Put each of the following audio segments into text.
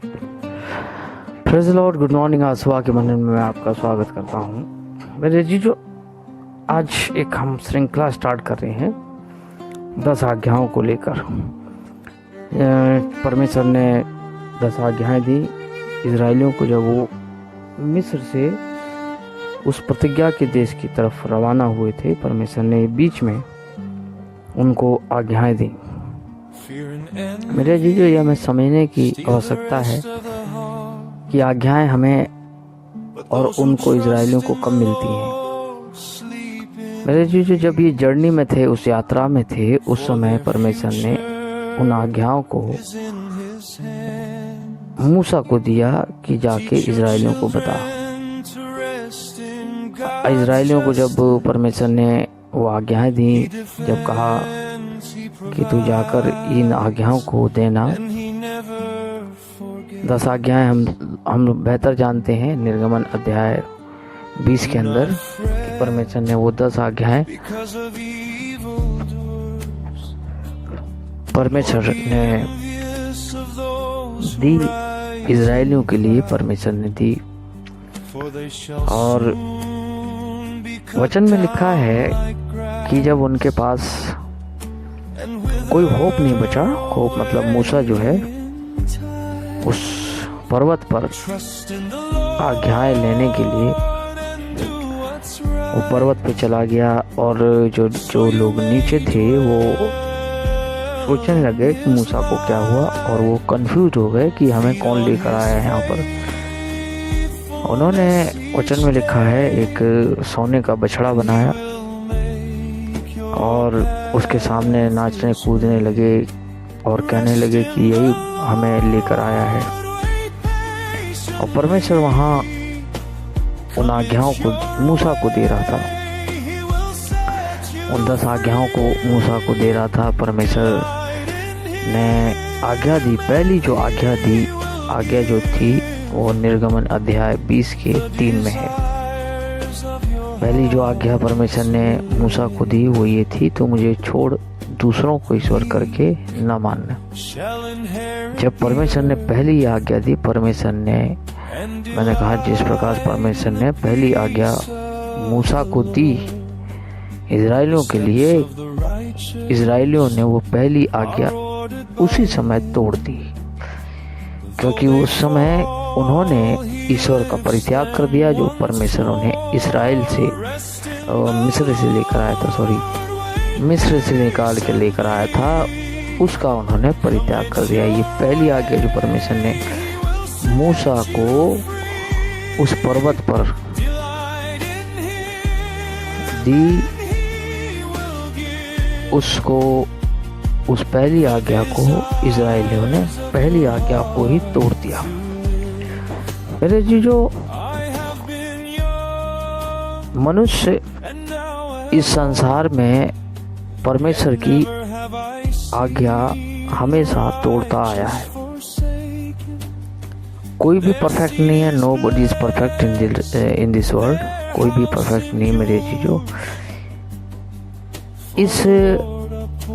Praise the Lord. Good morning. आज सुबह के मंदिर में मैं आपका स्वागत करता हूँ। मेरे जीजो, आज एक हम श्रृंखला स्टार्ट कर रहे हैं 10 आज्ञाओं को लेकर। परमेश्वर ने 10 आज्ञाएं दी इजराइलियों को जब वो मिस्र से उस प्रतिज्ञा के देश की तरफ रवाना हुए थे। परमेश्वर ने बीच में उनको आज्ञाएं दी। मेरे जीजो, यह हमें समझने की आवश्यकता है कि आज्ञाएं हमें और उनको इजराइलियों को कब मिलती हैं। मेरे जीजो, जब ये जर्नी में थे, उस यात्रा में थे, उस समय परमेश्वर ने उन आज्ञाओं को मूसा को दिया कि जाके इजराइलियों को बता। इजराइलियों को जब परमेश्वर ने वो आज्ञाएं दी, जब कहा कि तू जाकर इन आज्ञाओं को देना। 10 आज्ञाएं हम बेहतर जानते हैं। निर्गमन अध्याय 20 के अंदर परमेश्वर ने वो 10 आज्ञाएं परमेश्वर ने दी इजराइलियों के लिए। परमेश्वर ने दी और वचन में लिखा है कि जब उनके पास कोई होप नहीं बचा, होप मतलब मूसा जो है उस पर्वत पर आज्ञाएं लेने के लिए वो पर्वत पे चला गया। और जो लोग नीचे थे वो सोचने लगे कि मूसा को क्या हुआ, और वो कंफ्यूज हो गए कि हमें कौन लेकर आया है यहाँ पर। उन्होंने वचन में लिखा है एक सोने का बछड़ा बनाया और उसके सामने नाचने कूदने लगे और कहने लगे कि यही हमें लेकर आया है। और परमेश्वर वहाँ उन आज्ञाओं को मूसा को दे रहा था। उन 10 आज्ञाओं को मूसा को दे रहा था। परमेश्वर ने आज्ञा दी। पहली जो आज्ञा दी, आज्ञा जो थी वो निर्गमन अध्याय 20 के 3 में है। पहली जो आज्ञा परमेश्वर ने मूसा को दी वो ये थी, तो मुझे छोड़ दूसरों को ईश्वर करके न मानना। जब परमेश्वर ने पहली आज्ञा दी, परमेश्वर ने, मैंने कहा जिस प्रकार परमेश्वर ने पहली आज्ञा मूसा को दी इजराइलियों के लिए, इजराइलियों ने वो पहली आज्ञा उसी समय तोड़ दी, क्योंकि उस समय उन्होंने ईश्वर का परित्याग कर दिया जो परमेश्वर उन्हें इस्राएल से मिस्र से लेकर आया था, मिस्र से निकाल के लेकर आया था, उसका उन्होंने परित्याग कर दिया। ये पहली आज्ञा जो परमेश्वर ने मूसा को उस पर्वत पर दी, उसको, उस पहली आज्ञा को इजराइलियों ने पहली आज्ञा को ही तोड़ दिया। मेरे जीजो, मनुष्य इस संसार में परमेश्वर की आज्ञा हमेशा तोड़ता आया है। कोई भी परफेक्ट नहीं है। Nobody is perfect in this world. कोई भी परफेक्ट नहीं मेरे जीजो। इस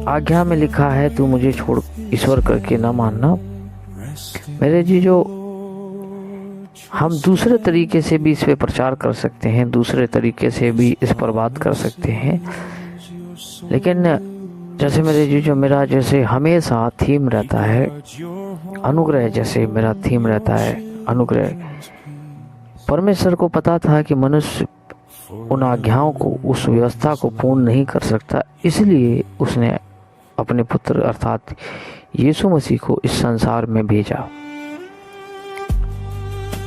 आज्ञा में लिखा है, तू मुझे छोड़ ईश्वर करके ना मानना। मेरे जीजो, हम दूसरे तरीके से भी इस पे प्रचार कर सकते हैं, दूसरे तरीके से भी इस पर बात कर सकते हैं, लेकिन जैसे मेरे जीजो, मेरा जैसे हमेशा थीम रहता है अनुग्रह, जैसे मेरा थीम रहता है अनुग्रह। परमेश्वर को पता था कि मनुष्य उन आज्ञाओं को, उस व्यवस्था को पूर्ण नहीं कर सकता, इसलिए उसने अपने पुत्र अर्थात यीशु मसीह को इस संसार में भेजा।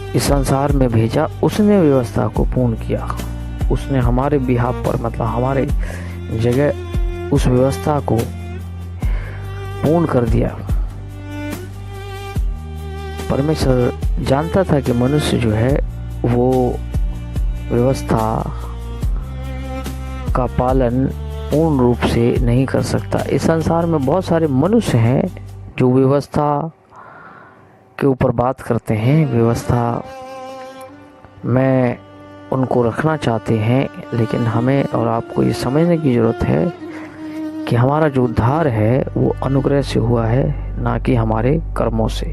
इस संसार में भेजा, उसने व्यवस्था को पूर्ण किया। उसने हमारे बिहाफ पर, मतलब हमारे जगह उस व्यवस्था को पूर्ण कर दिया। परमेश्वर जानता था कि मनुष्य जो है वो व्यवस्था का पालन पूर्ण रूप से नहीं कर सकता। इस संसार में बहुत सारे मनुष्य हैं जो व्यवस्था के ऊपर बात करते हैं, व्यवस्था में उनको रखना चाहते हैं, लेकिन हमें और आपको ये समझने की ज़रूरत है कि हमारा जो उद्धार है वो अनुग्रह से हुआ है, ना कि हमारे कर्मों से।